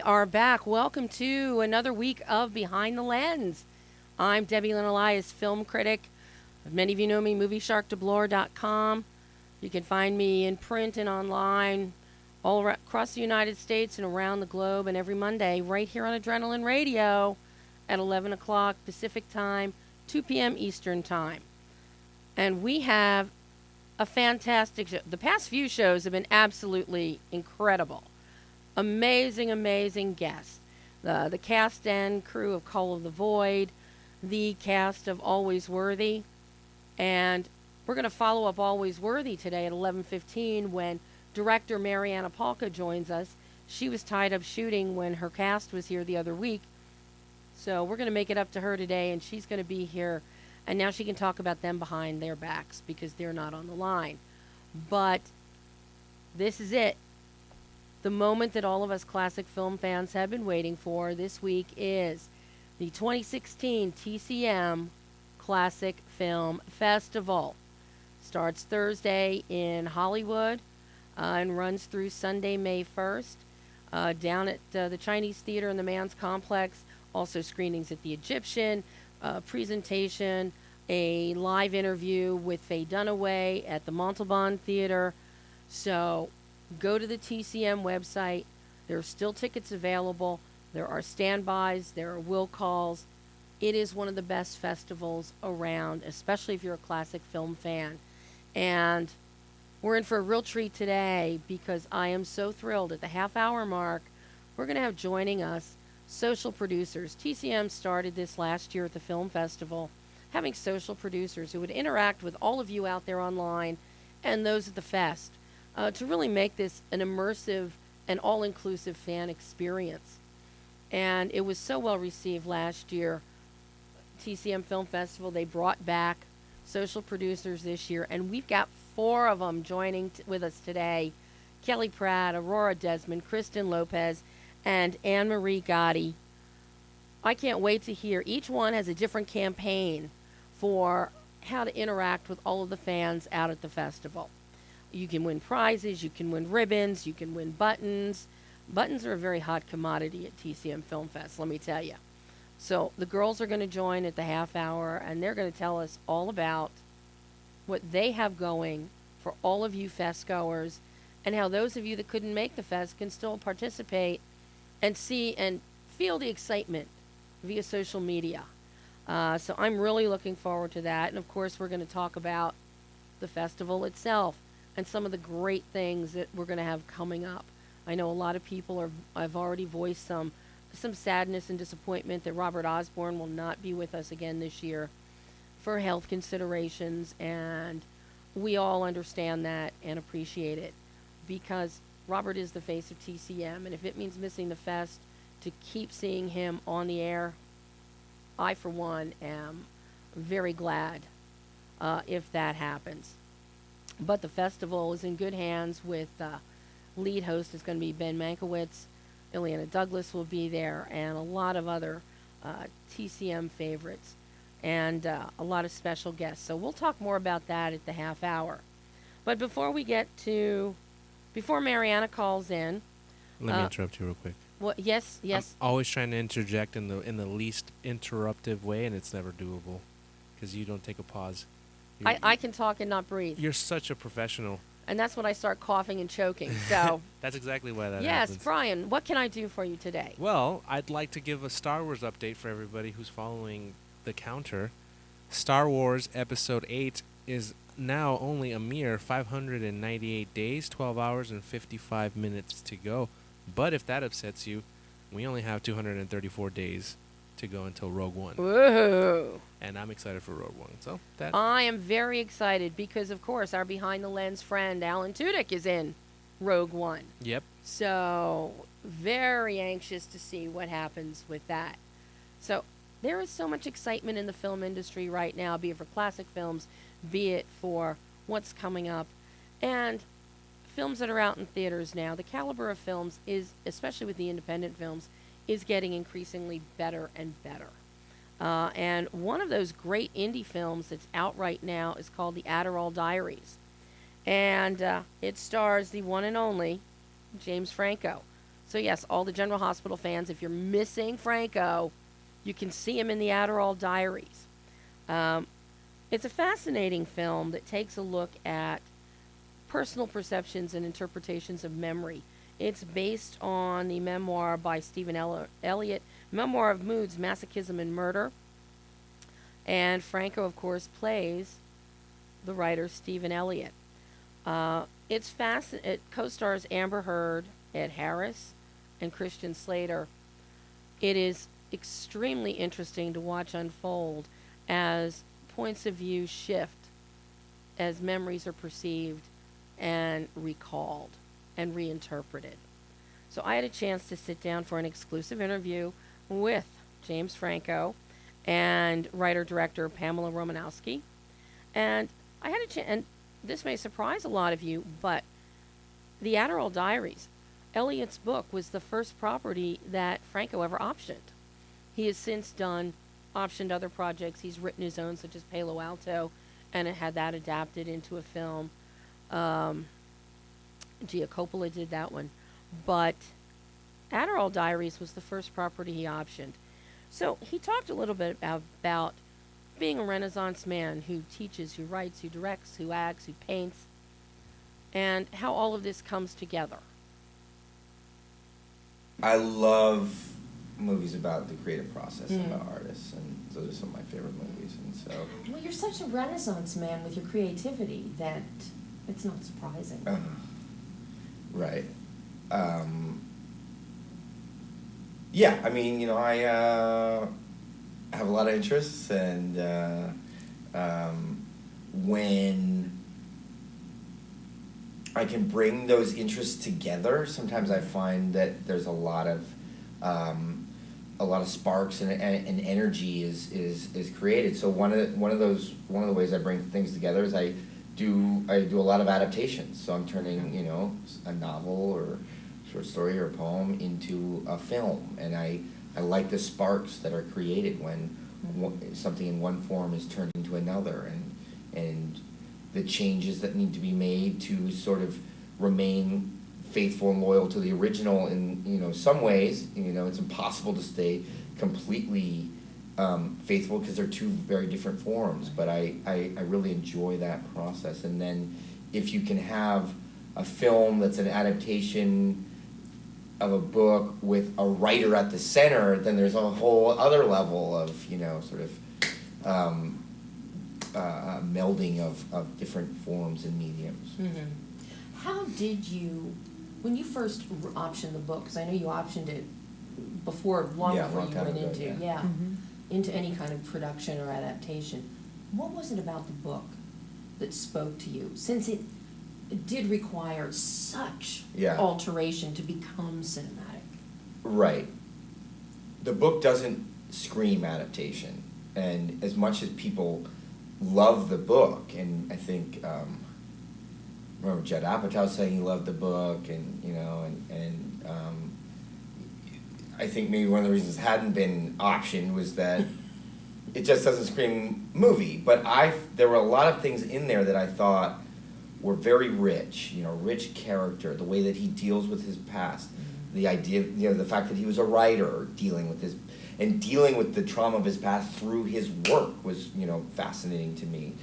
are back. Welcome to another week of Behind the Lens. I'm Debbie Lynn Elias, film critic. Many of you know me, moviesharkdeblore.com. You can find me in print and online all across the United States and around the globe, and every Monday right here on Adrenaline Radio at 11 o'clock Pacific Time, 2 p.m. Eastern Time. And we have a fantastic show. The past few shows have been absolutely incredible. Amazing, amazing guests. The cast and crew of Call of the Void, the cast of Always Worthy, and we're going to follow up Always Worthy today at 11:15 when director Marianna Palka joins us. She was tied up shooting when her cast was here the other week, so we're going to make it up to her today, and she's going to be here, and now she can talk about them behind their backs because they're not on the line. But this is it. The moment that all of us classic film fans have been waiting for this week is the 2016 TCM Classic Film Festival. Starts Thursday in Hollywood and runs through Sunday, May 1st, down at the Chinese Theater in the Mann's Complex. Also screenings at the Egyptian, presentation, a live interview with Faye Dunaway at the Montalban Theater. So go to the TCM website. There are still tickets available. There are standbys. There are will calls. It is one of the best festivals around, especially if you're a classic film fan. And we're in for a real treat today because I am so thrilled. At the half-hour mark, we're going to have joining us social producers. TCM started this last year at the film festival, having social producers who would interact with all of you out there online and those at the fest. To really make this an immersive and all-inclusive fan experience. And it was so well received last year. TCM Film Festival, they brought back social producers this year, and we've got 4 of them joining with us today. Kellee Pratt, Aurora Desmond, Kristen, Lopez, and Annmarie Gatti. I can't wait to hear. Each one has a different campaign for how to interact with all of the fans out at the festival. You can win prizes, you can win ribbons, you can win buttons. Buttons are a very hot commodity at TCM Film Fest, let me tell you. So the girls are going to join at the half hour, and they're going to tell us all about what they have going for all of you fest goers, and how those of you that couldn't make the fest can still participate and see and feel the excitement via social media. So I'm really looking forward to that. And of course, we're going to talk about the festival itself and some of the great things that we're going to have coming up. I know a lot of people have already voiced some sadness and disappointment that Robert Osborne will not be with us again this year for health considerations, and we all understand that and appreciate it because Robert is the face of TCM, and if it means missing the fest to keep seeing him on the air, I, for one, am very glad if that happens. But the festival is in good hands with lead host is going to be Ben Mankiewicz. Ileana Douglas will be there, and a lot of other TCM favorites, and a lot of special guests. So we'll talk more about that at the half hour. But before Marianna calls in, let me interrupt you real quick. Well, yes. I'm always trying to interject in the least interruptive way, and it's never doable because you don't take a pause. I can talk and not breathe. You're such a professional. And that's when I start coughing and choking. So that's exactly why that yes, happens. Brian, what can I do for you today? Well, I'd like to give a Star Wars update for everybody who's following the counter. Star Wars Episode 8 is now only a mere 598 days, 12 hours, and 55 minutes to go. But if that upsets you, we only have 234 days to go until Rogue One. Woohoo! And I'm excited for Rogue One. So that I am very excited because, of course, our behind the lens friend Alan Tudyk is in Rogue One. Yep. So very anxious to see what happens with that. So there is so much excitement in the film industry right now, be it for classic films, be it for what's coming up, and films that are out in theaters now. The caliber of films is, especially with the independent films, is getting increasingly better and better. And one of those great indie films that's out right now is called The Adderall Diaries. And it stars the one and only James Franco. So yes, all the General Hospital fans, if you're missing Franco, you can see him in the Adderall Diaries. It's a fascinating film that takes a look at personal perceptions and interpretations of memory. It's based on the memoir by Stephen Elliott, Memoir of Moods, Masochism and Murder. And Franco, of course, plays the writer Stephen Elliott. It co-stars Amber Heard, Ed Harris, and Christian Slater. It is extremely interesting to watch unfold as points of view shift, as memories are perceived and recalled and reinterpreted. So I had a chance to sit down for an exclusive interview with James Franco and writer-director Pamela Romanowski. And I had a chance, and this may surprise a lot of you, but the Adderall Diaries, Elliott's book, was the first property that Franco ever optioned. He has since optioned other projects. He's written his own, such as Palo Alto, and had that adapted into a film. Coppola did that one. But Adderall Diaries was the first property he optioned. So he talked a little bit about being a Renaissance man who teaches, who writes, who directs, who acts, who paints, and how all of this comes together. I love movies about the creative process and about artists, and those are some of my favorite movies. And so, well, you're such a Renaissance man with your creativity that it's not surprising. Right. Yeah, I mean, I have a lot of interests, and when I can bring those interests together, sometimes I find that there's a lot of sparks and energy is created. So one of the ways I bring things together is I do a lot of adaptations. So I'm turning a novel or short story or a poem into a film, and I like the sparks that are created when something in one form is turned into another, and the changes that need to be made to sort of remain faithful and loyal to the original. In some ways, it's impossible to stay completely faithful because they're two very different forms. But I really enjoy that process. And then if you can have a film that's an adaptation of a book with a writer at the center, then there's a whole other level of melding of different forms and mediums. Mm-hmm. How did you, when you first optioned the book, because I know you optioned it before you went into into any kind of production or adaptation, what was it about the book that spoke to you, since it did require such alteration to become cinematic? Right. The book doesn't scream adaptation, and as much as people love the book, and I think remember Judd Apatow saying he loved the book, and I think maybe one of the reasons it hadn't been optioned was that it just doesn't scream movie. But there were a lot of things in there that I thought were very rich. Rich character, the way that he deals with his past, the idea, the fact that he was a writer dealing with the trauma of his past through his work was, fascinating to me.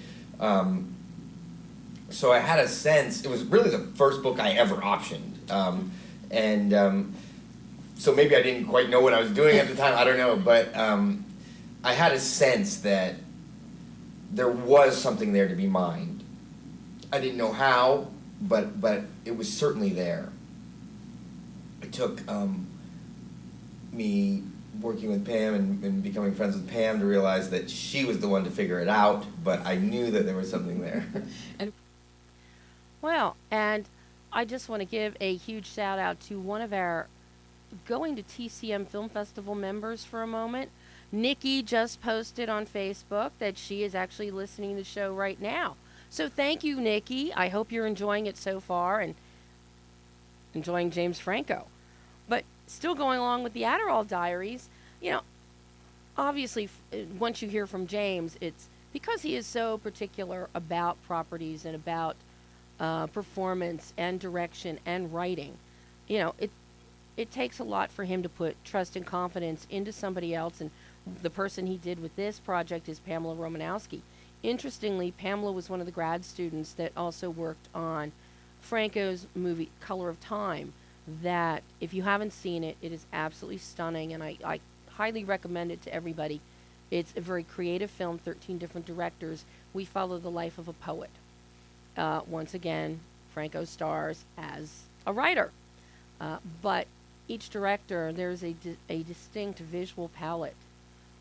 So I had a sense, it was really the first book I ever optioned. So maybe I didn't quite know what I was doing at the time, I don't know, but I had a sense that there was something there to be mined. I didn't know how, but it was certainly there. It took me working with Pam and becoming friends with Pam to realize that she was the one to figure it out, but I knew that there was something there. Well, and I just want to give a huge shout out to one of our going to TCM Film Festival members for a moment. Nikki just posted on Facebook that she is actually listening to the show right now. So thank you, Nikki. I hope you're enjoying it so far and enjoying James Franco. But still going along with the Adderall Diaries, obviously once you hear from James, it's because he is so particular about properties and about performance and direction and writing. it takes a lot for him to put trust and confidence into somebody else. And the person he did with this project is Pamela Romanowski. Interestingly, Pamela was one of the grad students that also worked on Franco's movie Color of Time, that if you haven't seen it, it is absolutely stunning, and I highly recommend it to everybody. It's a very creative film, 13 different directors. We follow the life of a poet. Once again, Franco stars as a writer. But each director, there's a distinct visual palette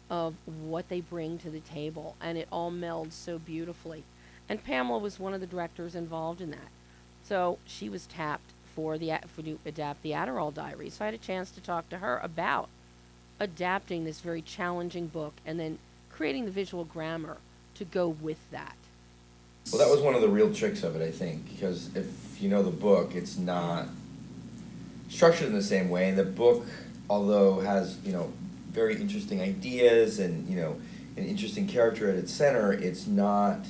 of what they bring to the table, and it all melds so beautifully. And Pamela was one of the directors involved in that. So she was tapped to adapt the Adderall Diaries. So I had a chance to talk to her about adapting this very challenging book and then creating the visual grammar to go with that. Well, that was one of the real tricks of it, I think, because if you know the book, it's not structured in the same way. And the book, although has, very interesting ideas and, an interesting character at its center, it's not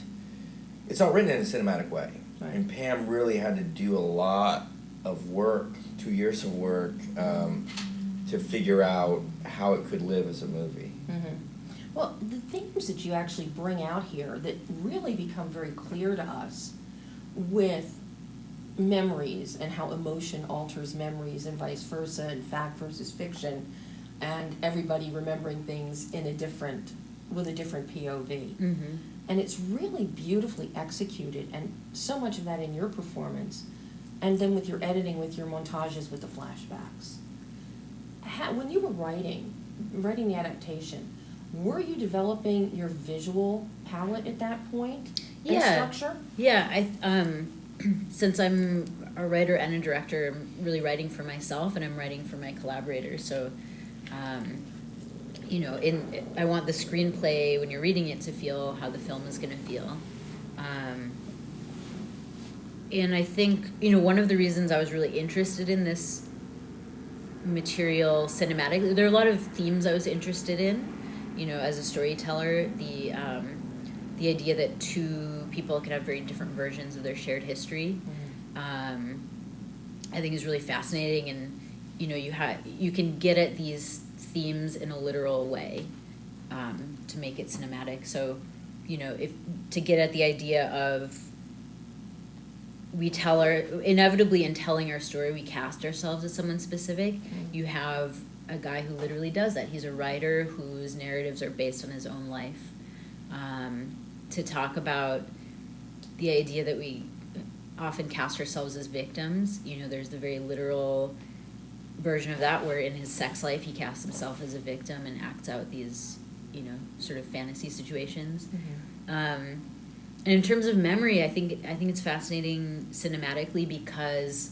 written in a cinematic way. Right. And Pam really had to do a lot of work, 2 years of work, to figure out how it could live as a movie. Mm-hmm. Well, the themes that you actually bring out here that really become very clear to us with memories and how emotion alters memories and vice versa, and fact versus fiction, and everybody remembering things with a different POV. Mm-hmm. And it's really beautifully executed, and so much of that in your performance, and then with your editing, with your montages, with the flashbacks. When you were writing the adaptation, were you developing your visual palette at that point? And structure? Yeah, since I'm a writer and a director, I'm really writing for myself and I'm writing for my collaborators. So, I want the screenplay, when you're reading it, to feel how the film is going to feel. And I think, one of the reasons I was really interested in this material cinematically, there are a lot of themes I was interested in, as a storyteller, the idea that two people can have very different versions of their shared history, I think is really fascinating. And, you can get at these themes in a literal way, to make it cinematic. So, to get at the idea of, inevitably in telling our story, we cast ourselves as someone specific. You have a guy who literally does that. He's a writer whose narratives are based on his own life. To talk about the idea that we often cast ourselves as victims, there's the very literal version of that where in his sex life he casts himself as a victim and acts out these, sort of fantasy situations. And in terms of memory, I think it's fascinating cinematically because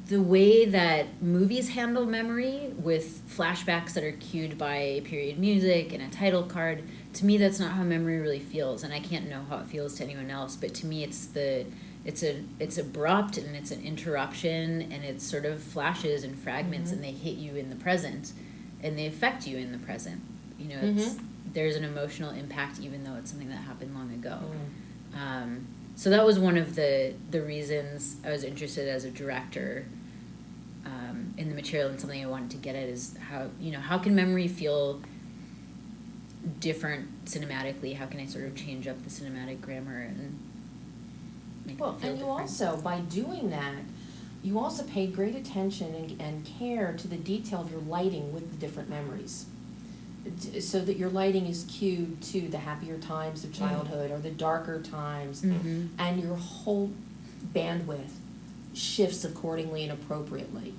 the way that movies handle memory with flashbacks that are cued by period music and a title card, to me that's not how memory really feels, and I can't know how it feels to anyone else, but to me it's abrupt and it's an interruption and it's sort of flashes and fragments, and they hit you in the present and they affect you in the present. There's an emotional impact even though it's something that happened long ago. So that was one of the reasons I was interested as a director in the material, and something I wanted to get at is how can memory feel different cinematically? How can I sort of change up the cinematic grammar and make it feel different? You also, by doing that, you also paid great attention and care to the detail of your lighting with the different memories, so that your lighting is cued to the happier times of childhood or the darker times, and your whole bandwidth shifts accordingly and appropriately.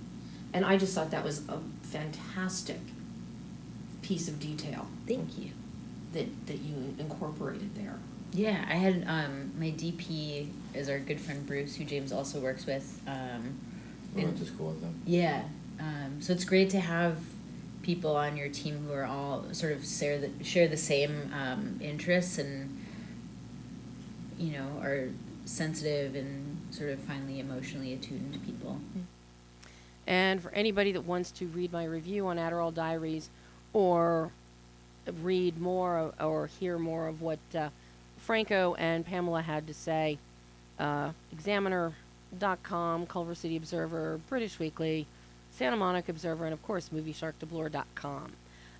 And I just thought that was a fantastic piece of detail. Thank you. That you incorporated there. Yeah, I had my DP is our good friend Bruce, who James also works with. We went to school with them. Yeah, so it's great to have people on your team who are all sort of share the same interests and are sensitive and sort of finely emotionally attuned people. And for anybody that wants to read my review on Adderall Diaries or read more or hear more of what Franco and Pamela had to say, Examiner.com, Culver City Observer, British Weekly, Santa Monica Observer, and of course, MovieSharkDeblore.com.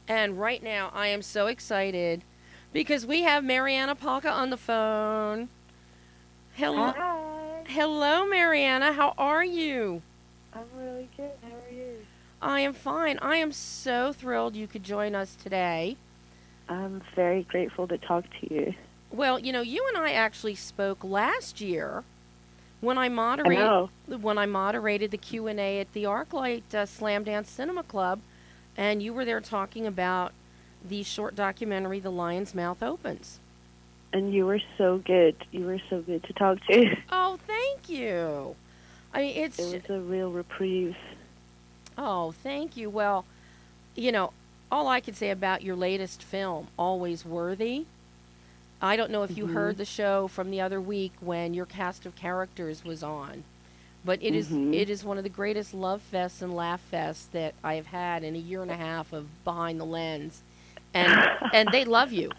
And right now, I am so excited because we have Marianna Palka on the phone. Hello. Hi. Hello, Marianna. How are you? I'm really good. How are you? I am fine. I am so thrilled you could join us today. I'm very grateful to talk to you. Well, you know, you and I actually spoke last year when I know. moderated the Q&A at the ArcLight Slam Dance Cinema Club, and you were there talking about the short documentary The Lion's Mouth Opens. And you were so good. You were so good to talk to. Oh, thank you. I mean, It was a real reprieve. Oh, thank you. Well, you know, all I could say about your latest film, Always Worthy, I don't know if you heard the show from the other week when your cast of characters was on, but it is one of the greatest love fests and laugh fests that I have had in a year and a half of Behind the Lens, and they love you.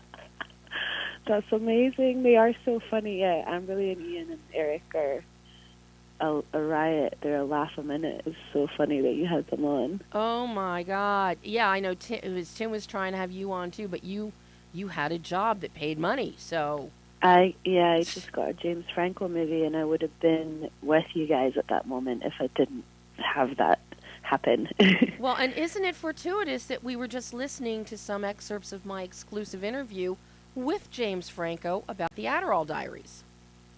That's amazing. They are so funny. Yeah, Annmarie and Ian and Eric are a riot. They're a laugh a minute. It's so funny that you had them on. Oh my God! Yeah, I know. Tim was trying to have you on too, but you had a job that paid money, so. I just got a James Franco movie, and I would have been with you guys at that moment if I didn't have that happen. Well, and isn't it fortuitous that we were just listening to some excerpts of my exclusive interview with James Franco about the Adderall Diaries?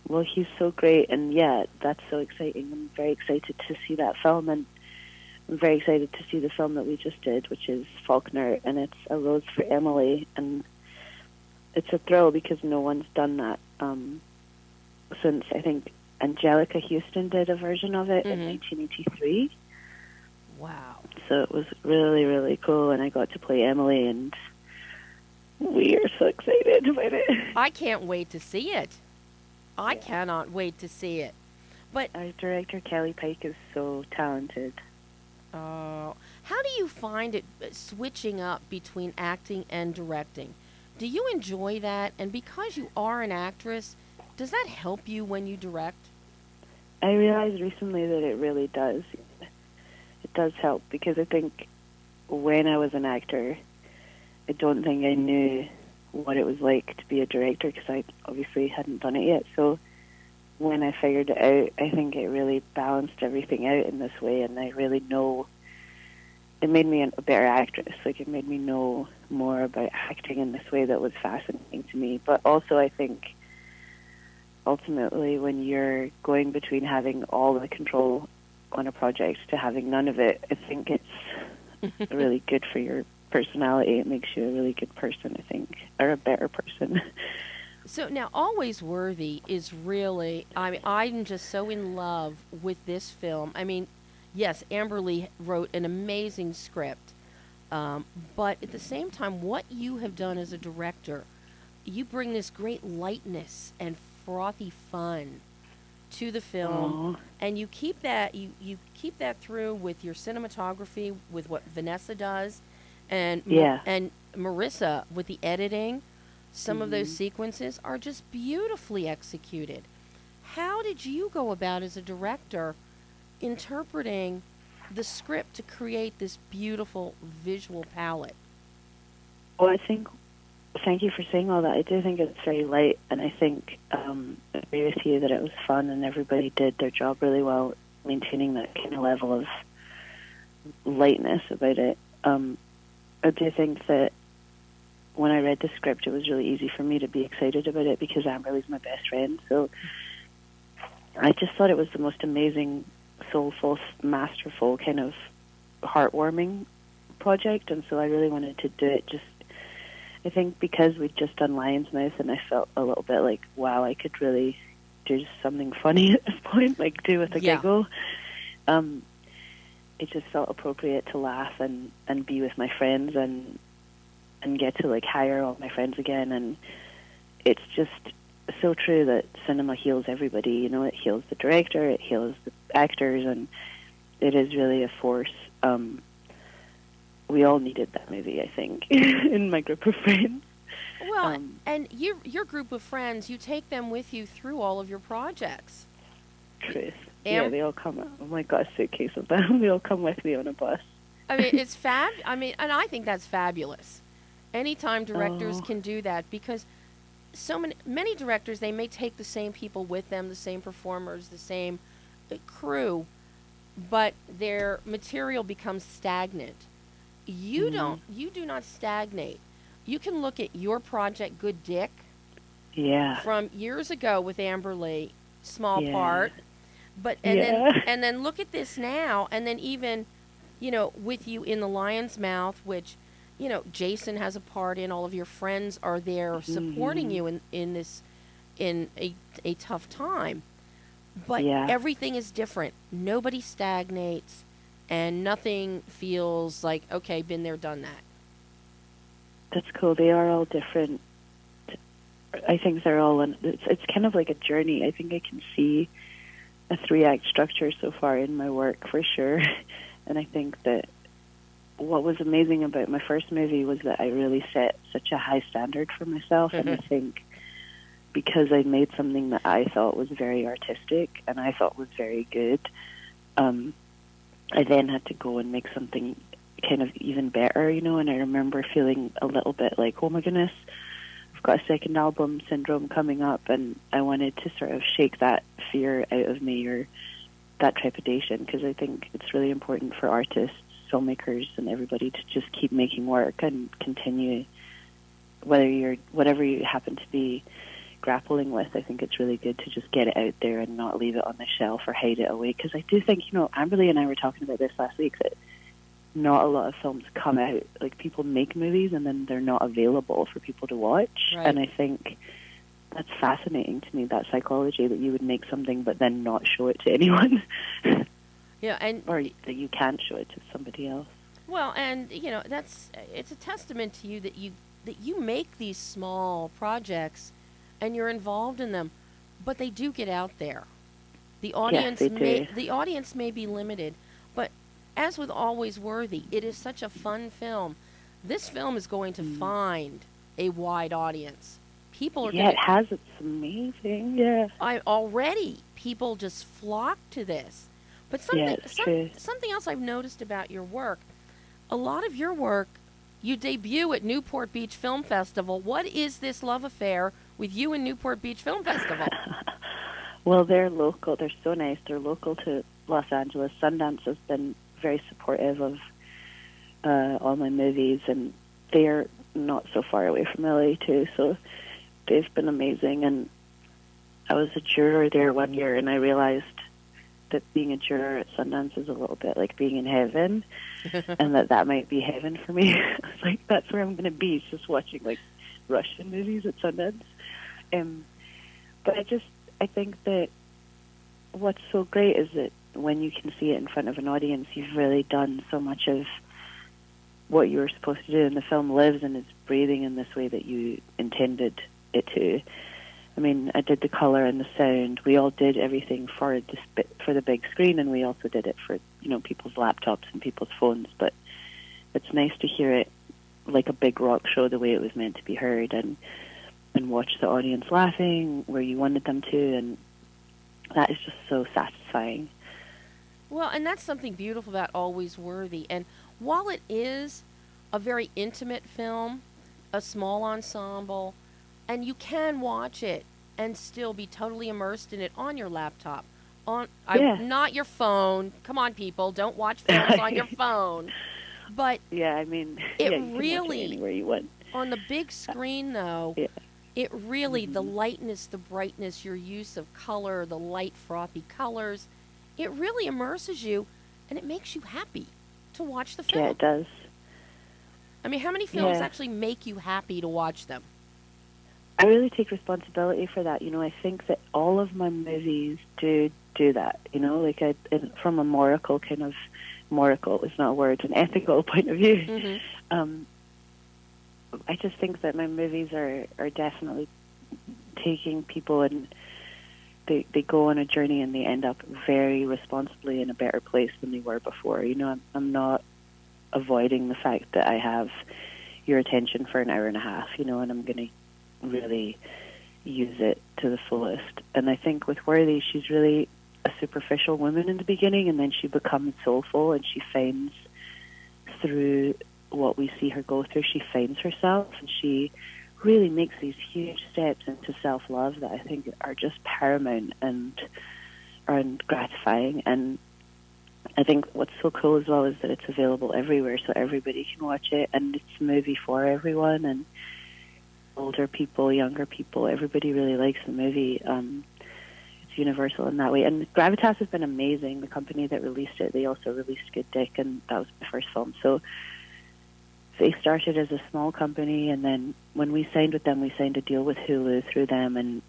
Well, he's so great, and yeah, that's so exciting. I'm very excited to see that film, and I'm very excited to see the film that we just did, which is Faulkner, and it's A Rose for Emily, and it's a thrill because no one's done that since, I think, Angelica Houston did a version of it in 1983. Wow. So it was really, really cool, and I got to play Emily, and we are so excited about it. I can't wait to see it. I cannot wait to see it. But our director, Kellee Pike, is so talented. how do you find it switching up between acting and directing? Do you enjoy that? And because you are an actress, does that help you when you direct? I realized recently that it really does. It does help because I think when I was an actor, I don't think I knew what it was like to be a director because I obviously hadn't done it yet. So when I figured it out, I think it really balanced everything out in this way, and I really know it made me a better actress. Like, it made me know more about acting in this way that was fascinating to me. But also, I think ultimately when you're going between having all the control on a project to having none of it, I think it's really good for your personality. It makes you a really good person, I think, or a better person. So now, Always Worthy is really, I mean, I'm just so in love with this film. I mean, yes, Amber Lee wrote an amazing script, but at the same time, what you have done as a director, you bring this great lightness and frothy fun to the film, and you keep that you keep that through with your cinematography, with what Vanessa does, and and Marissa with the editing. Some of those sequences are just beautifully executed. How did you go about as a director interpreting the script to create this beautiful visual palette? Well, I think, thank you for saying all that. I do think it's very light, and I think I agree with you that it was fun and everybody did their job really well maintaining that kind of level of lightness about it. I do think that when I read the script, it was really easy for me to be excited about it because Amberley's my best friend. So I just thought it was the most amazing, soulful, masterful, kind of heartwarming project, and so I really wanted to do it. Just, I think because we'd just done Lion's Mouth, and I felt a little bit like, wow, I could really do something funny at this point, like do with a giggle. It just felt appropriate to laugh and be with my friends and get to like hire all my friends again. And it's just so true that cinema heals everybody. You know, it heals the director, it heals the actors, and it is really a force. We all needed that movie, I think, in my group of friends. Well, and your group of friends, you take them with you through all of your projects. Truth. Yeah, they all come. Oh my God, a suitcase of them. They all come with me on a bus. I mean, it's and I think that's fabulous. Anytime directors can do that, because so many directors, they may take the same people with them, the same performers, the same crew, but their material becomes stagnant. You do not stagnate. You can look at your project, Good Dick, from years ago with Amber Lee, small part, but and then look at this now, and then even, with you in The Lion's Mouth, which, Jason has a part in. All of your friends are there supporting you in this, in a tough time. But everything is different. Nobody stagnates, and nothing feels like, okay, been there, done that. That's cool. They are all different. I think they're all, it's kind of like a journey. I think I can see a 3-act structure so far in my work, for sure. And I think that what was amazing about my first movie was that I really set such a high standard for myself. And I think because I made something that I thought was very artistic and I thought was very good, I then had to go and make something kind of even better, and I remember feeling a little bit like, oh my goodness, I've got a second album syndrome coming up, and I wanted to sort of shake that fear out of me, or that trepidation, because I think it's really important for artists, filmmakers, and everybody to just keep making work and continue, whatever you happen to be grappling with. I think it's really good to just get it out there and not leave it on the shelf or hide it away, because I do think, Amberly and I were talking about this last week, that not a lot of films come out, like people make movies and then they're not available for people to watch. Right. And I think that's fascinating to me, that psychology, that you would make something but then not show it to anyone. Or that you can't show it to somebody else. Well, and it's a testament to you that you make these small projects and you're involved in them, but they do get out there. The audience the audience may be limited, but as with Always Worthy, it is such a fun film. This film is going to find a wide audience. People are it has. It's amazing. Yeah. Already people just flock to this. But something else I've noticed about your work, a lot of your work, you debut at Newport Beach Film Festival. What is this love affair with you and Newport Beach Film Festival? Well, they're local. They're so nice. They're local to Los Angeles. Sundance has been very supportive of all my movies, and they're not so far away from LA too, so they've been amazing. And I was a juror there one year, and I realized that being a juror at Sundance is a little bit like being in heaven, and that might be heaven for me. I was like, that's where I'm going to be, just watching like Russian movies at Sundance. But I think that what's so great is that when you can see it in front of an audience, you've really done so much of what you were supposed to do, and the film lives and is breathing in this way that you intended it to. I mean, I did the color and the sound. We all did everything for the big screen, and we also did it for people's laptops and people's phones. But it's nice to hear it like a big rock show, the way it was meant to be heard, and watch the audience laughing where you wanted them to, and that is just so satisfying. Well, and that's something beautiful about Always Worthy. And while it is a very intimate film, a small ensemble, and you can watch it and still be totally immersed in it on your laptop, not your phone. Come on, people, don't watch films on your phone. But it really, anywhere you want. On the big screen, though, it really, the lightness, the brightness, your use of color, the light, frothy colors, it really immerses you, and it makes you happy to watch the film. Yeah, it does. I mean, how many films actually make you happy to watch them? I really take responsibility for that. I think that all of my movies do that. From a moral is not a word, an ethical point of view. I just think that my movies are definitely taking people, and they go on a journey, and they end up very responsibly in a better place than they were before. I'm not avoiding the fact that I have your attention for an hour and a half, and I'm going to really use it to the fullest. And I think with Worthy, she's really a superficial woman in the beginning, and then she becomes soulful, and she finds, through what we see her go through, she finds herself, and she really makes these huge steps into self-love that I think are just paramount and gratifying. And I think what's so cool as well is that it's available everywhere, so everybody can watch it, and it's a movie for everyone, and older people, younger people, everybody really likes the movie. It's universal in that way. And Gravitas has been amazing. The company that released it, they also released Good Dick, and that was my first film. So they started as a small company, and then when we signed with them, we signed a deal with Hulu through them, and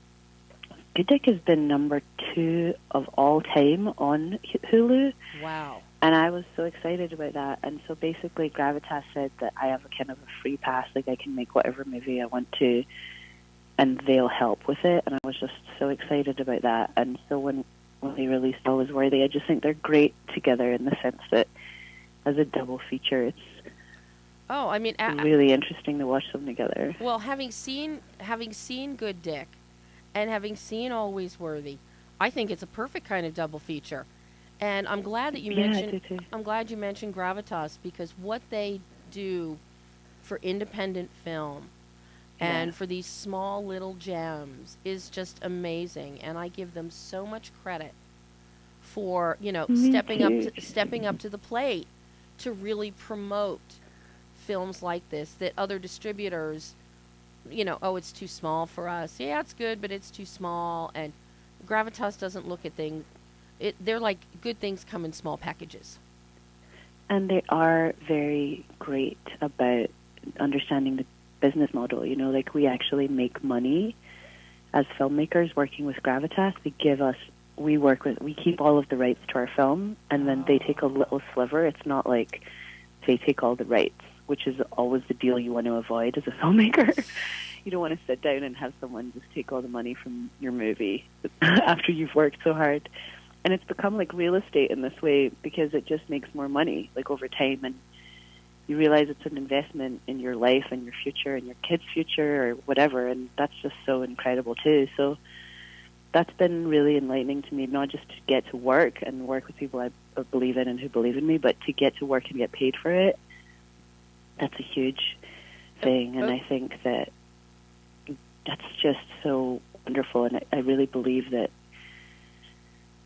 Good Dick has been number 2 of all time on Hulu. Wow. And I was so excited about that. And so basically Gravitas said that I have a kind of a free pass, like I can make whatever movie I want to, and they'll help with it. And I was just so excited about that. And so when they released Always Worthy, I just think they're great together in the sense that as a double feature, it's really interesting to watch them together. Well, having seen Good Dick and having seen Always Worthy, I think it's a perfect kind of double feature. And I'm glad that you mentioned. I'm glad you mentioned Gravitas, because what they do for independent film and for these small little gems is just amazing. And I give them so much credit for stepping up to the plate to really promote films like this that other distributors, it's too small for us. Yeah, it's good, but it's too small. And Gravitas doesn't look at things. They're like, good things come in small packages. And they are very great about understanding the business model. Like we actually make money as filmmakers working with Gravitas. We keep all of the rights to our film, and then they take a little sliver. It's not like they take all the rights, which is always the deal you want to avoid as a filmmaker. You don't want to sit down and have someone just take all the money from your movie after you've worked so hard. And it's become like real estate in this way, because it just makes more money like over time, and you realize it's an investment in your life and your future and your kids' future or whatever, and that's just so incredible too. So that's been really enlightening to me, not just to get to work and work with people I believe in and who believe in me, but to get to work and get paid for it. That's a huge thing, and I think that that's just so wonderful, and I really believe that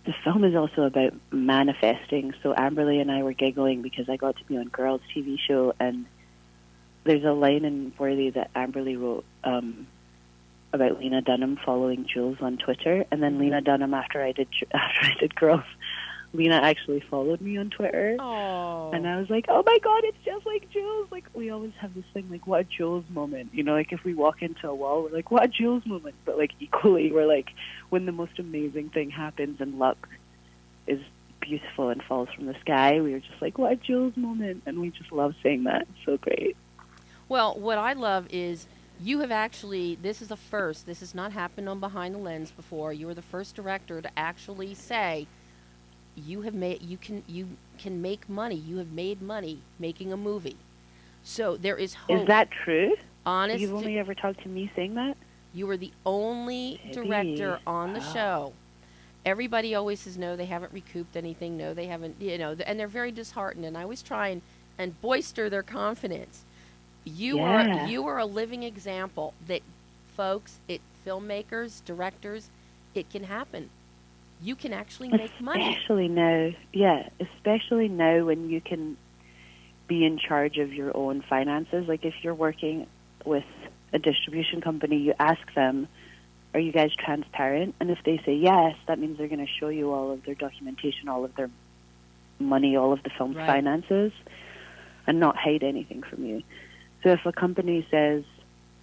the film is also about manifesting. So Amberly and I were giggling because I got to be on Girls' TV show, and there's a line in Worthy that Amberly wrote about Lena Dunham following Jules on Twitter, and then Lena Dunham, after I did Girls, Lena actually followed me on Twitter. Aww. And I was like, oh my God, it's just like Jules. Like, we always have this thing, like, what a Jules moment. Like, if we walk into a wall, we're like, what a Jules moment. But, like, equally, we're like, when the most amazing thing happens and luck is beautiful and falls from the sky, we are just like, what a Jules moment. And we just love saying that. It's so great. Well, what I love is you have actually, this is a first. This has not happened on Behind the Lens before. You are the first director to actually say, you can make money. You have made money making a movie. So there is hope. Is that true? Honest. You've only ever talked to me saying that? You were the only director on the show. Everybody always says, no, they haven't recouped anything. No, they haven't, and they're very disheartened. And I always try and bolster their confidence. You are a living example that, folks, filmmakers, directors, it can happen. You can actually make money. Especially now when you can be in charge of your own finances. Like if you're working with a distribution company, you ask them, are you guys transparent? And if they say yes, that means they're going to show you all of their documentation, all of their money, all of the film's finances, and not hide anything from you. So if a company says,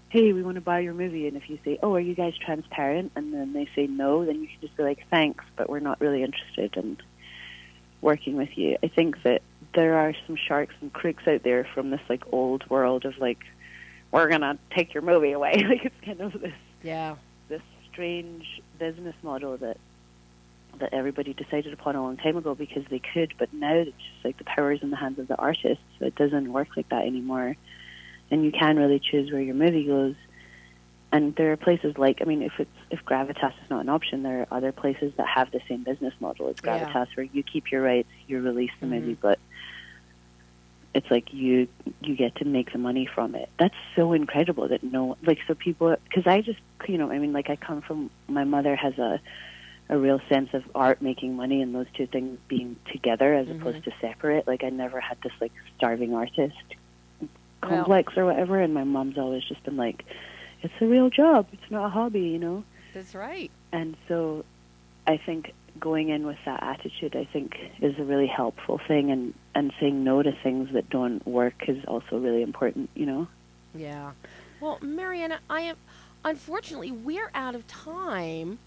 hey, we want to buy your movie, and if you say, oh, are you guys transparent? And then they say no, then you can just be like, thanks, but we're not really interested in working with you. I think that there are some sharks and crooks out there from this like old world of like, we're going to take your movie away. Like it's kind of this strange business model that everybody decided upon a long time ago because they could, but now it's just like the power is in the hands of the artist, so it doesn't work like that anymore. And you can really choose where your movie goes. And there are places like, I mean, if Gravitas is not an option, there are other places that have the same business model as Gravitas, where you keep your rights, you release the movie, but it's like you get to make the money from it. That's so incredible that so people, because I just, I mean, like, I come from, my mother has a real sense of art making money and those two things being together as opposed to separate. Like, I never had this, like, starving artist complex or whatever, and my mom's always just been like, it's a real job, it's not a hobby, That's right. And so I think going in with that attitude, I think, is a really helpful thing, and saying no to things that don't work is also really important, Yeah. Well, Marianna, unfortunately, we're out of time.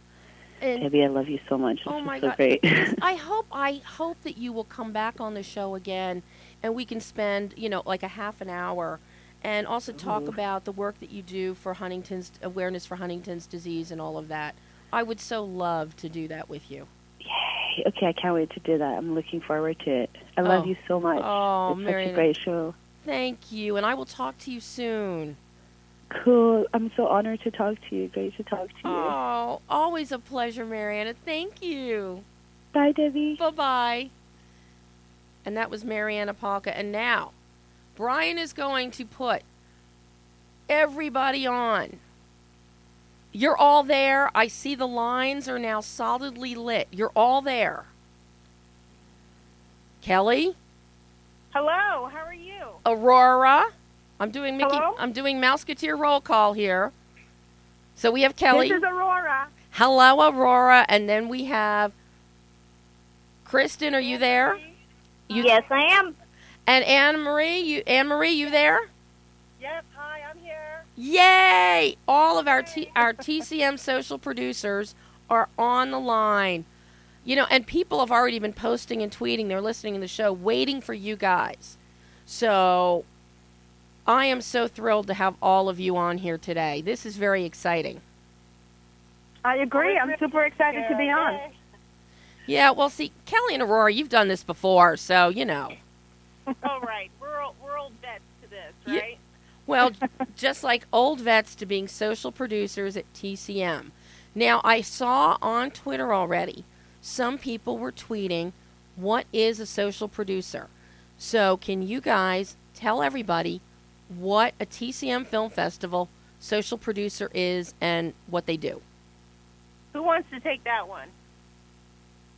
And Debbie, I love you so much. This my is so God. great. I hope that you will come back on the show again, and we can spend, like a half an hour, and also talk about the work that you do for Huntington's, awareness for Huntington's disease and all of that. I would so love to do that with you. Yay. Okay, I can't wait to do that. I'm looking forward to it. I love you so much. Oh, it's Marianna, such a great show. Thank you, and I will talk to you soon. Cool. I'm so honored to talk to you. Great to talk to you. Oh, always a pleasure, Marianna. Thank you. Bye, Debbie. Bye-bye. And that was Marianna Palka. And now, Brian is going to put everybody on. You're all there. I see the lines are now solidly lit. You're all there. Kellee? Hello, how are you? Aurora? I'm doing Hello? I'm doing Mouseketeer roll call here. So we have Kellee. This is Aurora. Hello, Aurora. And then we have Kristen. Are you there? Yes, I am. And Annmarie, you there? Yep, hi, I'm here. Yay! All of our TCM social producers are on the line. And people have already been posting and tweeting. They're listening to the show, waiting for you guys. So I am so thrilled to have all of you on here today. This is very exciting. I agree. I'm super excited to be on. Yeah, well, see, Kellee and Aurora, you've done this before, so Oh, right. We're old vets to this, right? Well, just like old vets to being social producers at TCM. Now, I saw on Twitter already, some people were tweeting, what is a social producer? So can you guys tell everybody what a TCM Film Festival social producer is and what they do? Who wants to take that one?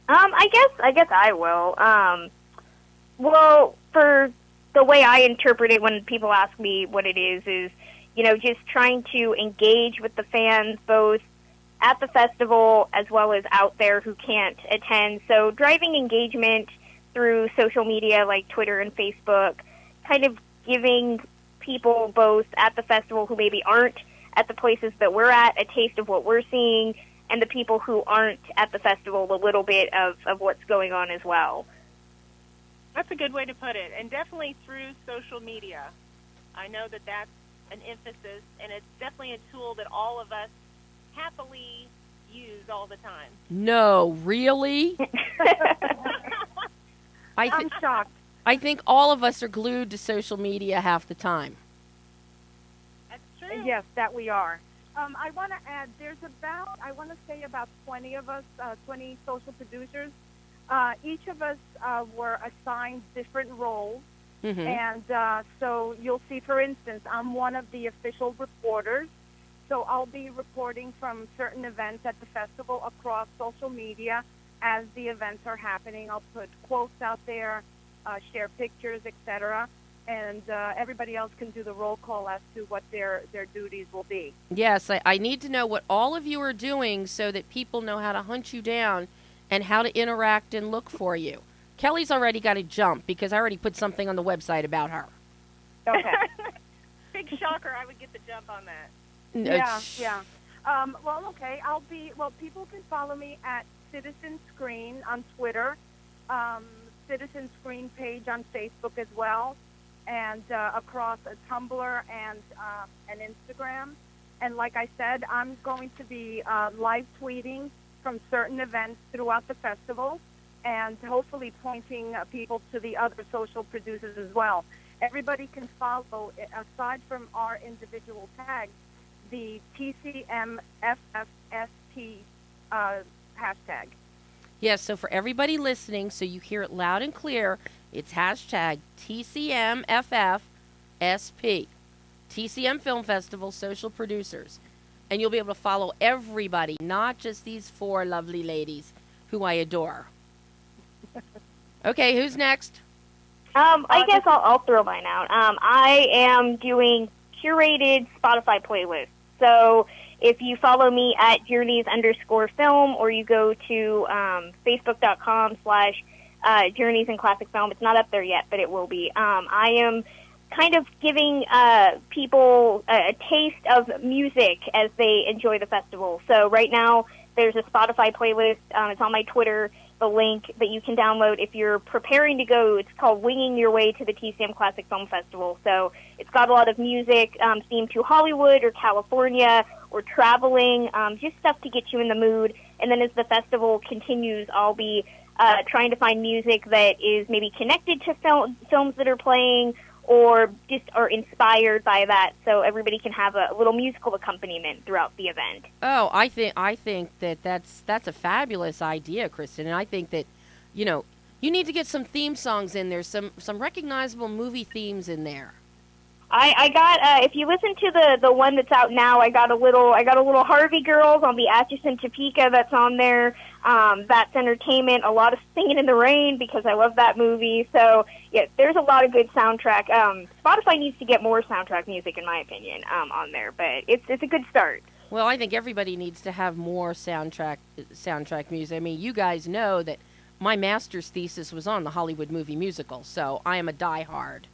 I guess I will. Well, for the way I interpret it when people ask me what it is, just trying to engage with the fans both at the festival as well as out there who can't attend. So driving engagement through social media like Twitter and Facebook, kind of giving people both at the festival who maybe aren't at the places that we're at a taste of what we're seeing, and the people who aren't at the festival a little bit of what's going on as well. That's a good way to put it, and definitely through social media. I know that that's an emphasis, and it's definitely a tool that all of us happily use all the time. No, really? I'm shocked. I think all of us are glued to social media half the time. That's true. Yes, that we are. I want to add, I want to say about 20 of us, 20 social producers. Each of us were assigned different roles. Mm-hmm. And so you'll see, for instance, I'm one of the official reporters. So I'll be reporting from certain events at the festival across social media as the events are happening. I'll put quotes out there, share pictures, etc., and everybody else can do the roll call as to what their duties will be. Yes, I need to know what all of you are doing so that people know how to hunt you down and how to interact and look for you. Kellee's already got to jump because I already put something on the website about her. Okay. Big shocker, I would get the jump on that. Yeah. Okay. People can follow me at Citizen Screen on Twitter, Citizen Screen page on Facebook as well, and across Tumblr and Instagram. And like I said, I'm going to be live tweeting from certain events throughout the festival, and hopefully pointing people to the other social producers as well. Everybody can follow, aside from our individual tags, the TCMFFSP hashtag. Yes, so for everybody listening, so you hear it loud and clear, it's hashtag TCMFFSP, TCM Film Festival Social Producers. And you'll be able to follow everybody, not just these 4 lovely ladies who I adore. Okay, who's next? I guess I'll throw mine out. I am doing curated Spotify playlists. So if you follow me at journeys_film, or you go to facebook.com/journeys in classic film, it's not up there yet, but it will be. I am kind of giving people a taste of music as they enjoy the festival. So right now there's a Spotify playlist. It's on my Twitter, the link that you can download if you're preparing to go. It's called Winging Your Way to the TCM Classic Film Festival. So it's got a lot of music themed to Hollywood or California or traveling, just stuff to get you in the mood. And then as the festival continues, I'll be trying to find music that is maybe connected to films that are playing, or just are inspired by that, so everybody can have a little musical accompaniment throughout the event. Oh, I think that's a fabulous idea, Kristen, and I think that, you need to get some theme songs in there, some recognizable movie themes in there. I got if you listen to the one that's out now, I got a little Harvey Girls on the Atchison Topeka that's on there. That's entertainment, a lot of Singing in the Rain because I love that movie. So yeah, there's a lot of good soundtrack. Spotify needs to get more soundtrack music, in my opinion, on there, but it's a good start. Well, I think everybody needs to have more soundtrack music. I mean, you guys know that my master's thesis was on the Hollywood movie musical, so I am a diehard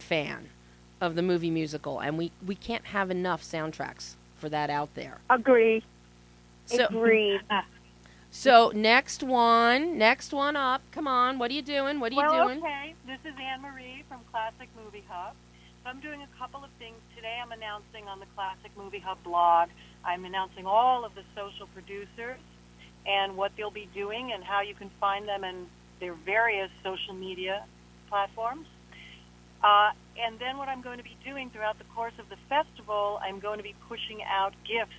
fan of the movie musical, and we can't have enough soundtracks for that out there. Agree. Agreed. So next one up. Come on, what are you doing? What are you doing? Okay, this is Annmarie from Classic Movie Hub. So I'm doing a couple of things today. I'm announcing on the Classic Movie Hub blog. I'm announcing all of the social producers and what they'll be doing and how you can find them in their various social media platforms. And then what I'm going to be doing throughout the course of the festival, I'm going to be pushing out GIFs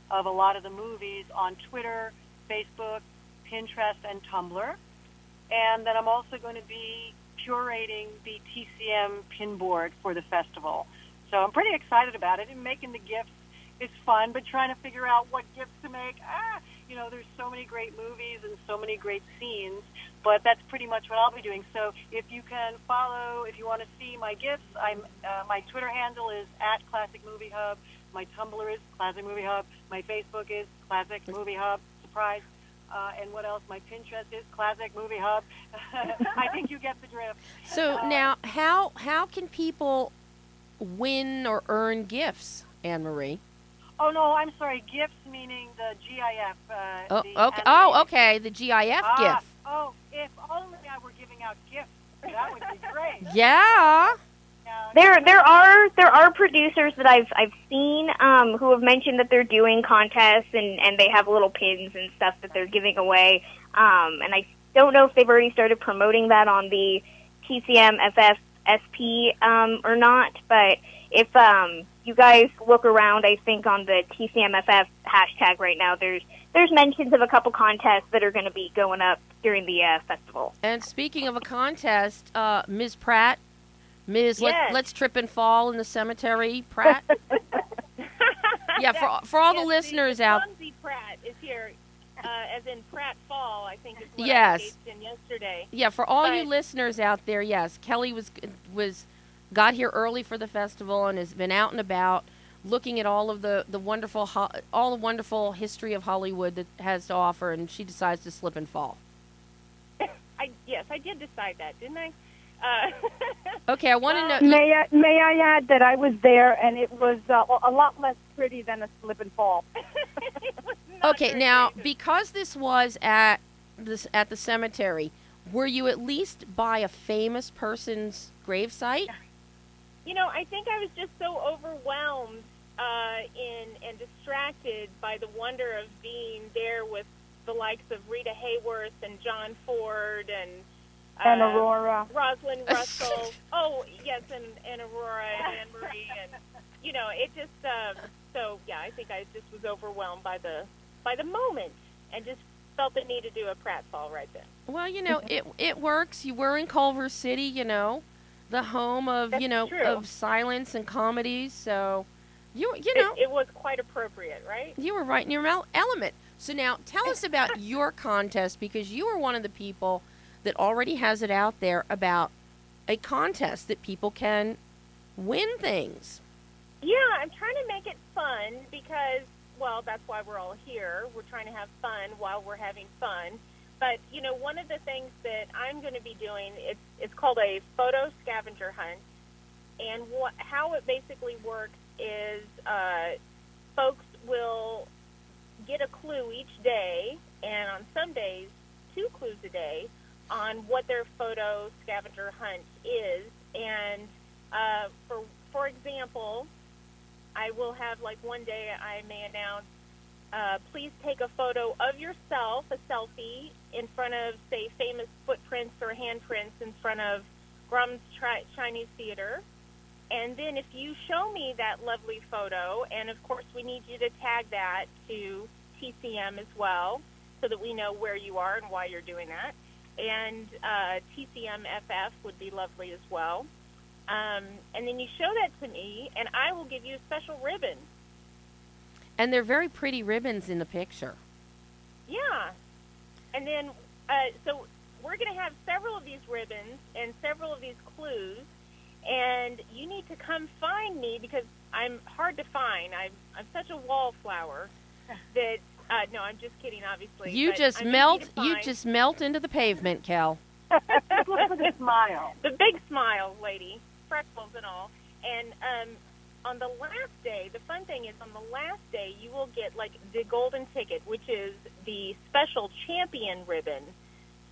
of a lot of the movies on Twitter, Facebook, Pinterest, and Tumblr. And then I'm also going to be curating the TCM pin board for the festival. So I'm pretty excited about it. And making the GIFs is fun, but trying to figure out what GIFs to make, there's so many great movies and so many great scenes, but that's pretty much what I'll be doing. So if you can follow, if you want to see my GIFs, my Twitter handle is @ClassicMovieHub. My Tumblr is Classic Movie Hub. My Facebook is Classic Movie Hub. Surprise. And what else? My Pinterest is Classic Movie Hub. I think you get the drift. So now, how can people win or earn gifts, Annmarie? Oh, no, I'm sorry. Gifts meaning the GIF. Okay. The GIF gift. Oh, if only I were giving out gifts. That would be great. Yeah. There are producers that I've seen who have mentioned that they're doing contests and they have little pins and stuff that they're giving away. And I don't know if they've already started promoting that on the TCMFFSP or not, but if you guys look around, I think on the TCMFF hashtag right now, there's mentions of a couple contests that are going to be going up during the festival. And speaking of a contest, Ms. Pratt, Yes. Let's trip and fall in the cemetery, Pratt. Yeah, for all the listeners out. Clumsy Pratt is here, as in Pratt Fall, I think is what Yes. I engaged in yesterday. Yeah, for all you listeners out there, yes, Kellee got here early for the festival and has been out and about, looking at all of the wonderful history of Hollywood that has to offer, and she decides to slip and fall. Yes, I did decide that, didn't I? Okay, I want to know. May I add that I was there, and it was a lot less pretty than a slip and fall. Okay, now because this was at the cemetery, were you at least by a famous person's gravesite? I think I was just so overwhelmed and distracted by the wonder of being there with the likes of Rita Hayworth and John Ford and Aurora. Rosalind Russell. Oh, yes, and Aurora and Annmarie. And, you know, it just so yeah, I think I just was overwhelmed by the moment and just felt the need to do a pratfall right then. Well, you know, it works. You were in Culver City, you know, the home of, That's you know, true. of silence and comedies. So, you know, It was quite appropriate, right? you were right in your element. So now tell us about your contest, because you are one of the people that already has it out there about a contest that people can win things. Yeah, I'm trying to make it fun because, well, that's why we're all here. We're trying to have fun while we're having fun. But, you know, one of the things that I'm going to be doing, it's called a photo scavenger hunt. And how it basically works is folks will get a clue each day, and on some days, 2 clues a day, on what their photo scavenger hunt is. And for example, I will have, like, one day I may announce, please take a photo of yourself, a selfie, in front of, say, famous footprints or handprints in front of Grum's Chinese Theater. And then if you show me that lovely photo, and of course we need you to tag that to TCM as well, so that we know where you are and why you're doing that. And TCMFF would be lovely as well. And then you show that to me, and I will give you a special ribbon. And they're very pretty ribbons in the picture. Yeah. And then, so we're going to have several of these ribbons and several of these clues, and you need to come find me because I'm hard to find. I'm such a wallflower that, no, I'm just kidding, obviously. You just melt into the pavement, Kel. Look for the smile. The big smile, lady, freckles and all. And on the last day, the fun thing is on the last day, you will get, like, the golden ticket, which is the special champion ribbon.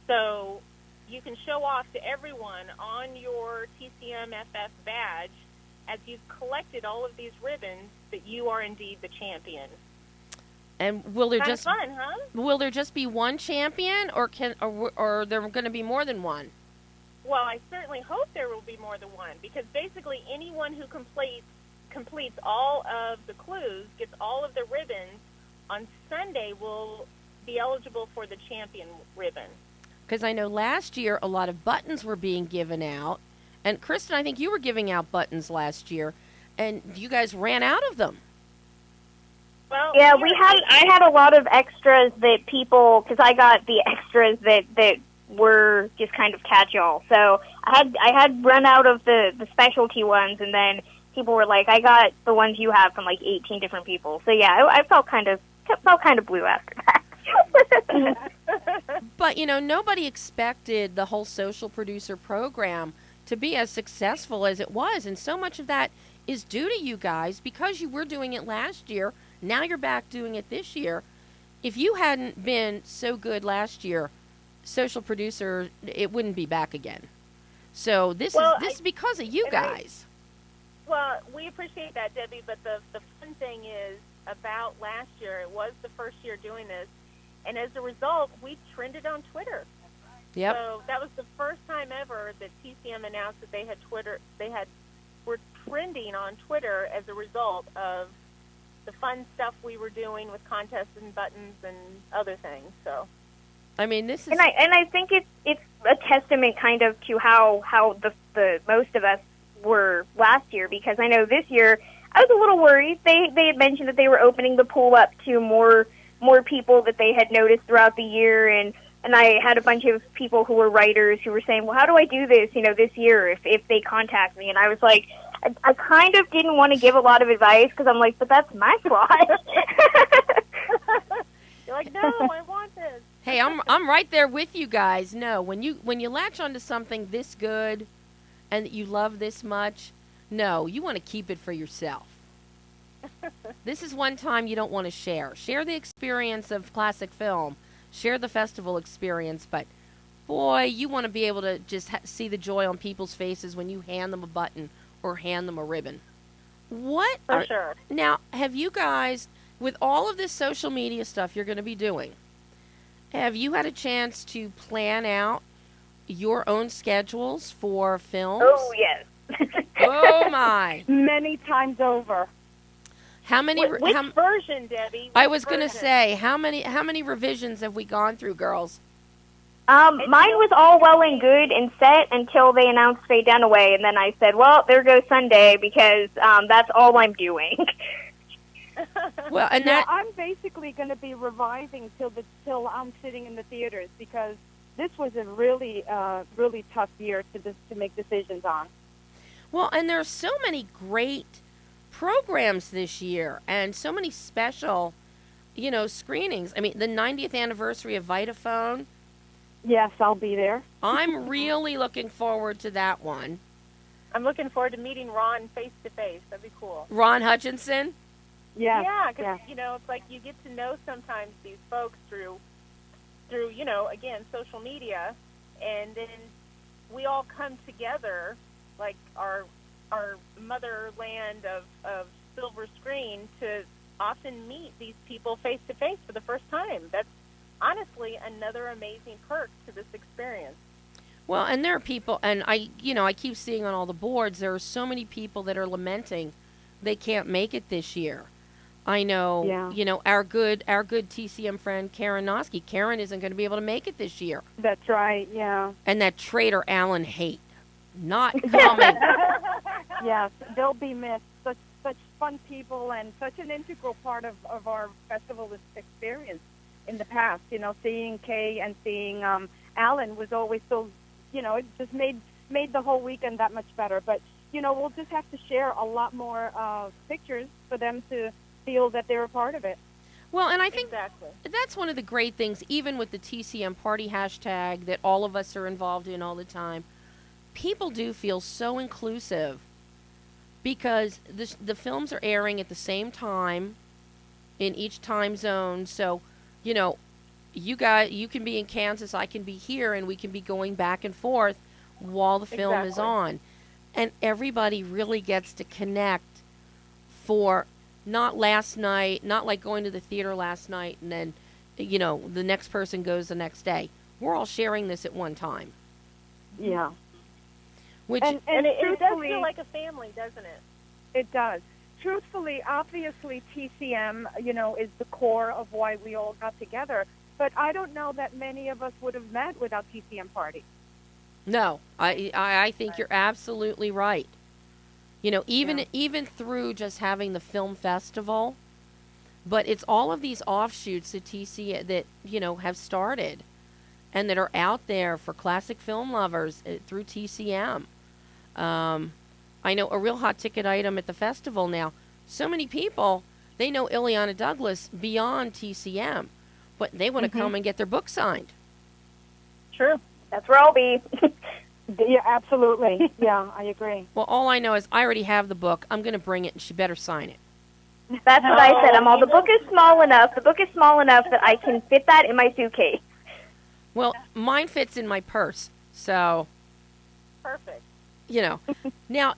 So you can show off to everyone on your TCMFF badge, as you've collected all of these ribbons, that you are indeed the champion. And will there Kind of fun, huh? will there just be one champion, or are there going to be more than one? Well, I certainly hope there will be more than one, because basically anyone who completes all of the clues, gets all of the ribbons, on Sunday will be eligible for the champion ribbon. Because I know last year a lot of buttons were being given out. And Kristen, I think you were giving out buttons last year, and you guys ran out of them. Well, Yeah, I had a lot of extras that people, because I got the extras that were just kind of catch-all. So I had run out of the specialty ones, and then people were like, I got the ones you have from like 18 different people. So yeah, I felt kind of blue after that. But, you know, nobody expected the whole social producer program to be as successful as it was. And so much of that is due to you guys, because you were doing it last year. Now you're back doing it this year. If you hadn't been so good last year, social producer, it wouldn't be back again. So this is because of you guys. Well, we appreciate that, Debbie, but the fun thing is about last year, it was the first year doing this, and as a result, we trended on Twitter. Yep. So that was the first time ever that TCM announced that they had were trending on Twitter as a result of the fun stuff we were doing with contests and buttons and other things. So, I mean, this is, and I think it's a testament kind of to how the most of us were last year, because I know this year I was a little worried. They had mentioned that they were opening the pool up to more people that they had noticed throughout the year, and I had a bunch of people who were writers who were saying, well, how do I do this, this year if they contact me? And I was like, I kind of didn't want to give a lot of advice, because I'm like, but that's my slot. You're like, no, I want this. Hey, I'm right there with you guys. No, when you latch onto something this good and that you love this much, no, you want to keep it for yourself. This is one time you don't want to share. Share the experience of classic film. Share the festival experience, but boy, you want to be able to just see the joy on people's faces when you hand them a button or hand them a ribbon. For sure. Now, have you guys, with all of this social media stuff you're going to be doing, have you had a chance to plan out your own schedules for films? Oh, yes. Oh my! Many times over. How many? Which version, Debbie? I Which was going to version? say how many revisions have we gone through, girls? Mine was all well and good and set until they announced Faye Dunaway, and then I said, well, there goes Sunday, because that's all I'm doing. Well, and Yeah, that I'm basically going to be revising till I'm sitting in the theaters, because this was a really tough year to make decisions on. well, and there are so many great programs this year, and so many special, screenings. I mean, the 90th anniversary of Vitaphone. Yes, I'll be there. I'm really looking forward to that one. I'm looking forward to meeting Ron face to face. That'd be cool. Ron Hutchinson. Yes. Yeah, because yes. it's like you get to know sometimes these folks through again, social media, and then we all come together like our motherland of silver screen to often meet these people face to face for the first time. That's honestly another amazing perk to this experience. Well, and there are people, and I keep seeing on all the boards, there are so many people that are lamenting they can't make it this year. I know, Yeah. our good TCM friend Karen Noski. Karen isn't going to be able to make it this year. That's right. Yeah. And that traitor Alan Haight, not coming. Yes, they'll be missed. Such fun people and such an integral part of our festival experience in the past. Seeing Kay and seeing Alan was always so, it just made the whole weekend that much better. But, we'll just have to share a lot more pictures for them to feel that they're a part of it. Well, and I think Exactly. that's one of the great things, even with the TCM party hashtag that all of us are involved in all the time. People do feel so inclusive because the films are airing at the same time in each time zone. So, you can be in Kansas, I can be here, and we can be going back and forth while the film is Exactly. on. And everybody really gets to connect for not last night, not like going to the theater last night and then, the next person goes the next day. We're all sharing this at one time. Yeah. Which And And it does truthfully, feel like a family, doesn't it? it does. Truthfully, obviously, TCM, is the core of why we all got together. But I don't know that many of us would have met without TCM Party. No, I think you're absolutely right. Even through just having the film festival, but it's all of these offshoots that TC that have started, and that are out there for classic film lovers through TCM. I know a real hot ticket item at the festival now. So many people, they know Ileana Douglas beyond TCM, but they want to come and get their book signed. True. That's where I'll be. Yeah, absolutely. Yeah, I agree. Well, all I know is I already have the book. I'm going to bring it, and she better sign it. That's what I said. The book is small enough. The book is small enough that I can fit that in my suitcase. Well, mine fits in my purse, so Perfect. Now how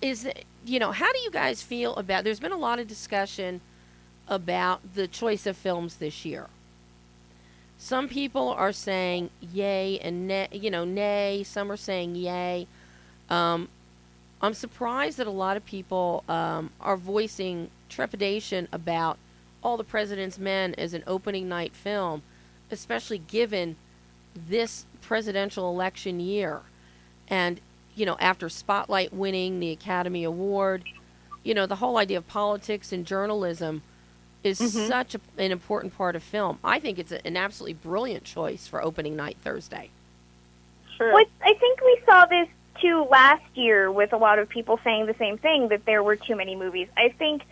do you guys feel about? There's been a lot of discussion about the choice of films this year. Some people are saying yay and nay. Some are saying yay. I'm surprised that a lot of people are voicing trepidation about All the President's Men as an opening night film, especially given this presidential election year. And, after Spotlight winning the Academy Award, the whole idea of politics and journalism is such an important part of film. I think it's an absolutely brilliant choice for opening night Thursday. True. Well, I think we saw this too last year with a lot of people saying the same thing, that there were too many movies. I think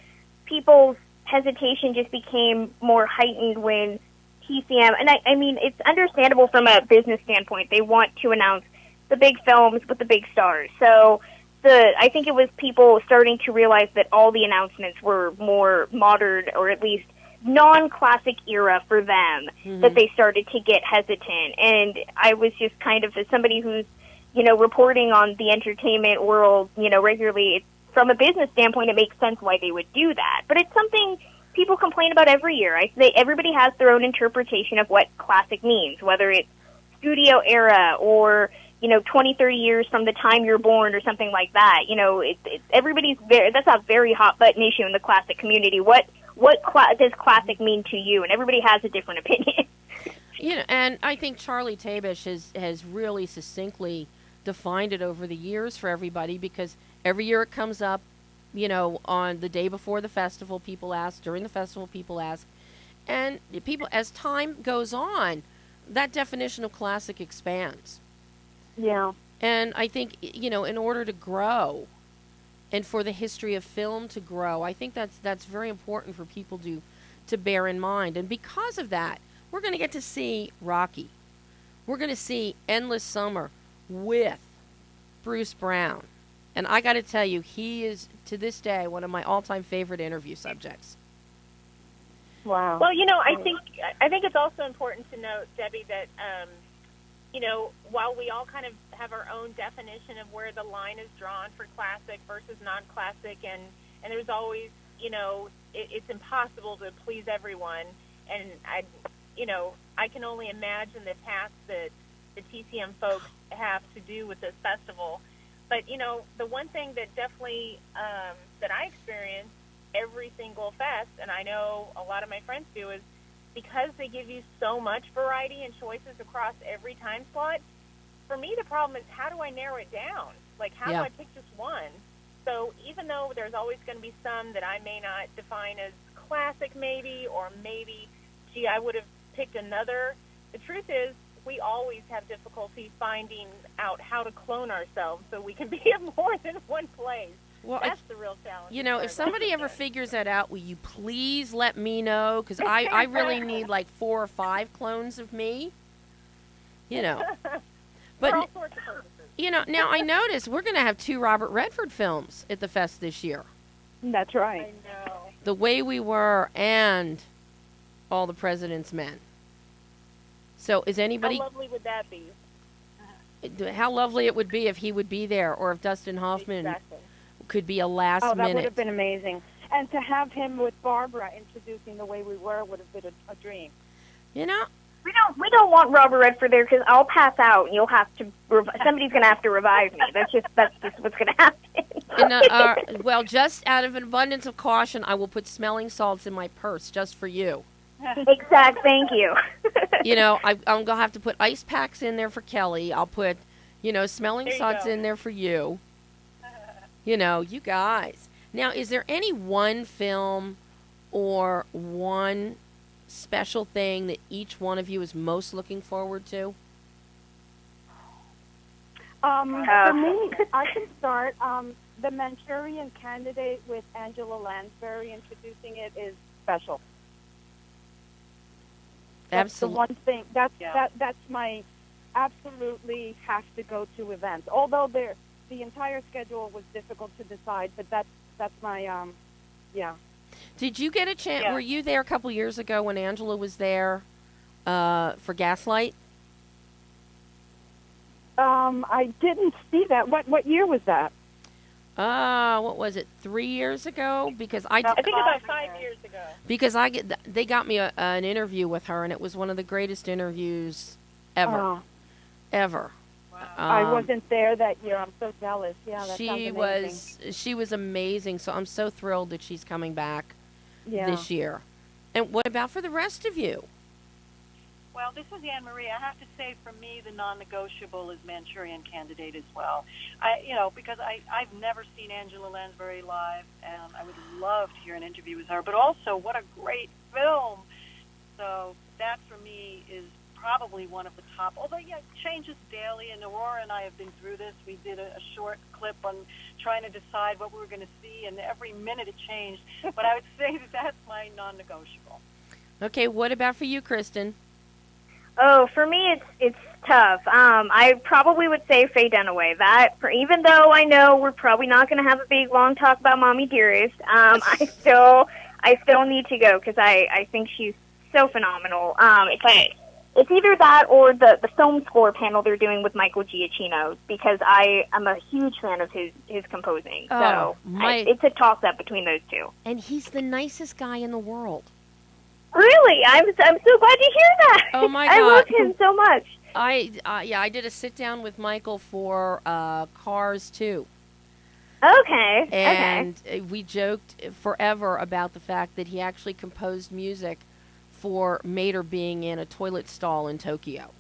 people's hesitation just became more heightened when TCM, and I mean, it's understandable from a business standpoint. They want to announce the big films with the big stars. So I think it was people starting to realize that all the announcements were more modern, or at least non-classic era for them, that they started to get hesitant. And I was just kind of, as somebody who's, reporting on the entertainment world, regularly, from a business standpoint, it makes sense why they would do that. But it's something people complain about every year. Everybody has their own interpretation of what classic means, whether it's studio era or, 20, 30 years from the time you're born or something like that. That's a very hot button issue in the classic community. What does classic mean to you? And everybody has a different opinion. And I think Charlie Tabish has really succinctly defined it over the years for everybody, because every year it comes up, on the day before the festival, people ask, during the festival, people ask, and people, as time goes on, that definition of classic expands. Yeah. And I think, in order to grow and for the history of film to grow, I think that's very important for people to bear in mind. And because of that, we're going to get to see Rocky. We're going to see Endless Summer with Bruce Brown. And I got to tell you, he is, to this day, one of my all-time favorite interview subjects. Wow. Well, I think it's also important to note, Debbie, that while we all kind of have our own definition of where the line is drawn for classic versus non-classic, and there's always, it's impossible to please everyone, and I can only imagine the task that the TCM folks have to do with this festival. But, the one thing that definitely that I experience every single fest, and I know a lot of my friends do, is because they give you so much variety and choices across every time slot. For me, the problem is, how do I narrow it down? Like, how do I pick just one? So even though there's always going to be some that I may not define as classic maybe, or maybe, gee, I would have picked another, the truth is we always have difficulty finding out how to clone ourselves so we can be in more than one place. Well, that's the real challenge. If somebody ever figures that out, will you please let me know? Because I really need like 4 or 5 clones of me. But for all sorts of purposes. Now I notice we're going to have 2 Robert Redford films at the fest this year. That's right. I know. The Way We Were and All the President's Men. So is anybody... How lovely would that be? How lovely it would be if he would be there, or if Dustin Hoffman could be a last minute. Oh, that would have been amazing. And to have him with Barbara introducing The Way We Were would have been a dream. We don't want Robert Redford there, because I'll pass out and you'll have to somebody's going to have to revive me. That's just what's going to happen. And, well, just out of an abundance of caution, I will put smelling salts in my purse just for you. Exact. Thank you. I'm going to have to put ice packs in there for Kellee. I'll put, smelling salts in there for you. You guys. Now, is there any one film or one special thing that each one of you is most looking forward to? For me, I can start. The Manchurian Candidate with Angela Lansbury introducing it is special. That's Absolutely. the one thing. That's my absolutely have to go to events. Although the entire schedule was difficult to decide, but that's my Did you get a chance? Yeah. Were you there a couple years ago when Angela was there for Gaslight? I didn't see that. What year was that? What was it? 3 years ago? Because I think about 5 years ago. Because they got me an interview with her, and it was one of the greatest interviews ever. Ever. Wow. I wasn't there that year. I'm so jealous. Yeah, that sounds amazing. She was amazing. So I'm so thrilled that she's coming back this year. And what about for the rest of you? Well, this is Annmarie. I have to say, for me, the non-negotiable is Manchurian Candidate as well. Because I've never seen Angela Lansbury live, and I would love to hear an interview with her. But also, what a great film! So that, for me, is probably one of the top. Although, it changes daily, and Aurora and I have been through this. We did a short clip on trying to decide what we were going to see, and every minute it changed. But I would say that that's my non-negotiable. Okay, what about for you, Kristen? Oh, for me, it's tough. I probably would say Faye Dunaway. Even though I know we're probably not going to have a big, long talk about Mommy Dearest, I still need to go because I think she's so phenomenal. It's either that or the film score panel they're doing with Michael Giacchino, because I am a huge fan of his composing. It's a toss-up between those two. And he's the nicest guy in the world. Really? I'm so glad to hear that. Oh, my God. I love him so much. I did a sit down with Michael for Cars 2. Okay. And we joked forever about the fact that he actually composed music for Mater being in a toilet stall in Tokyo.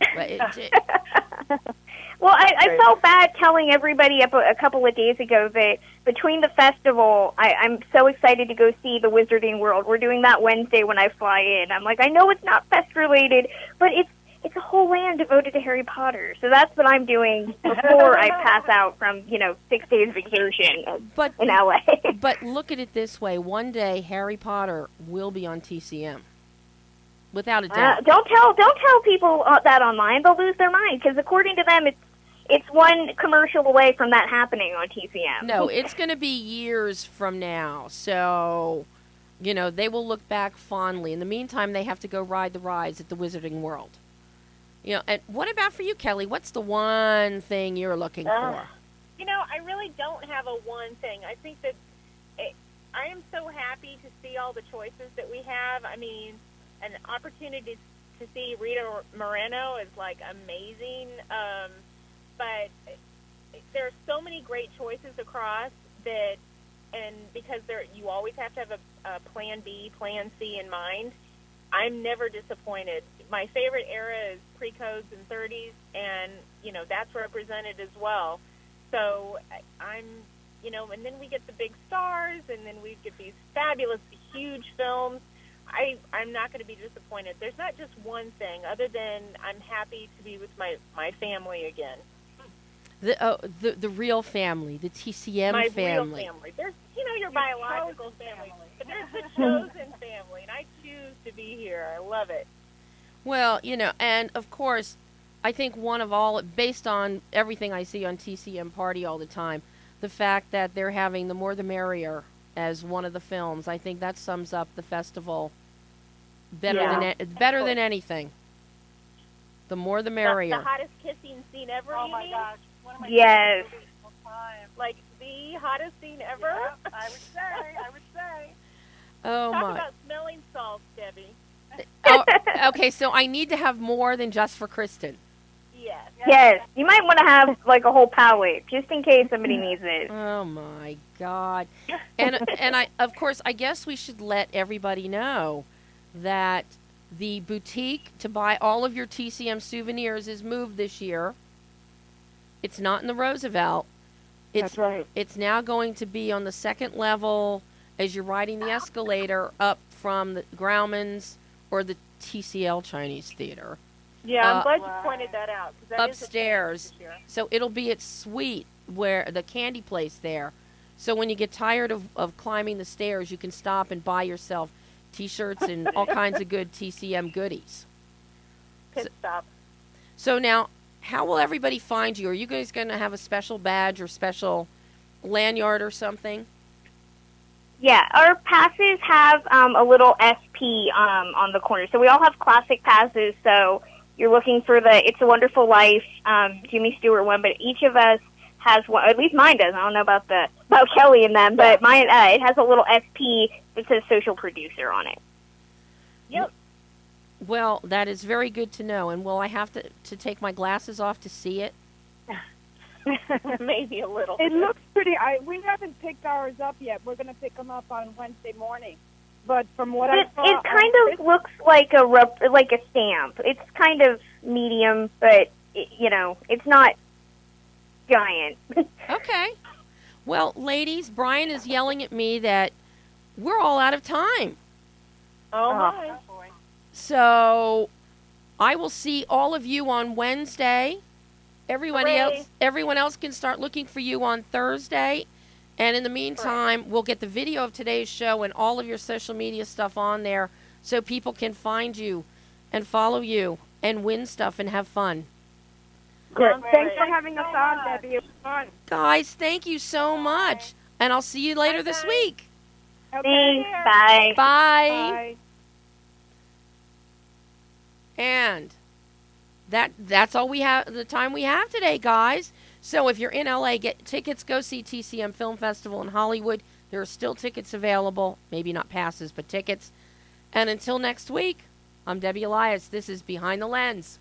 Well, I felt bad telling everybody a couple of days ago that between the festival, I'm so excited to go see the Wizarding World. We're doing that Wednesday when I fly in. I'm like, I know it's not fest related, but it's a whole land devoted to Harry Potter. So that's what I'm doing before I pass out from 6 days vacation in LA. But look at it this way: one day Harry Potter will be on TCM. Without a doubt. Don't tell people that online; they'll lose their mind because according to them, it's one commercial away from that happening on TCM. No, it's going to be years from now. So, they will look back fondly. In the meantime, they have to go ride the rides at the Wizarding World. And what about for you, Kellee? What's the one thing you're looking for? I really don't have a one thing. I think that I am so happy to see all the choices that we have. I mean, an opportunity to see Rita Moreno is amazing, but there are so many great choices across that, and because you always have to have a plan B, plan C in mind. I'm never disappointed. My favorite era is pre-codes and 30s, and that's represented as well. So I'm, and then we get the big stars, and then we get these fabulous, huge films. I'm not going to be disappointed. There's not just one thing, other than I'm happy to be with my family again. The real family, the TCM my family. My real family. There's, your biological family, but there's the chosen family, and I choose to be here. I love it. Well, and of course, I think based on everything I see on TCM Party all the time, the fact that they're having The More the Merrier as one of the films, I think that sums up the festival better than anything. The more the merrier. The hottest kissing scene ever. Oh my gosh! One of my yes. favorite movies of all time. Like the hottest scene ever. Yeah, I would say. Oh Talk my! about smelling salts, Debbie. Okay, so I need to have more than just for Kristen. Yes. You might want to have a whole palette just in case somebody needs it. Oh my God! And I guess we should let everybody know that the boutique to buy all of your TCM souvenirs is moved this year. It's not in the Roosevelt. That's right. It's now going to be on the second level as you're riding the escalator up from the Grauman's or the TCL Chinese Theater. Yeah, I'm glad you pointed that out. 'Cause that upstairs. Is a so it'll be at Sweet, where the candy place there. So when you get tired of climbing the stairs, you can stop and buy yourself T-shirts and all kinds of good TCM goodies. Pit stop. So now, how will everybody find you? Are you guys going to have a special badge or special lanyard or something? Yeah, our passes have a little SP on the corner. So we all have classic passes. So you're looking for the It's a Wonderful Life Jimmy Stewart one, but each of us has one. At least mine does. I don't know about Kellee and them, but mine it has a little SP that says social producer on it. Yep. Well, that is very good to know. And will I have to take my glasses off to see it? Maybe a little. It looks pretty. We haven't picked ours up yet. We're going to pick them up on Wednesday morning. But from what I saw, it kind of looks like a stamp. It's kind of medium, but it's not giant. Okay. Well, ladies, Brian is yelling at me that we're all out of time. Oh my. So I will see all of you on Wednesday. Everyone else can start looking for you on Thursday. And in the meantime, we'll get the video of today's show and all of your social media stuff on there so people can find you and follow you and win stuff and have fun. Good. Thanks for having us on, Debbie. It was fun. Guys, thank you so much. And I'll see you later this week. Okay. Thanks. Bye. Bye. Bye. And that's all we have, the time we have today, guys. So if you're in LA, get tickets, go see TCM Film Festival in Hollywood. There are still tickets available. Maybe not passes, but tickets. And until next week, I'm Debbie Elias. This is Behind the Lens.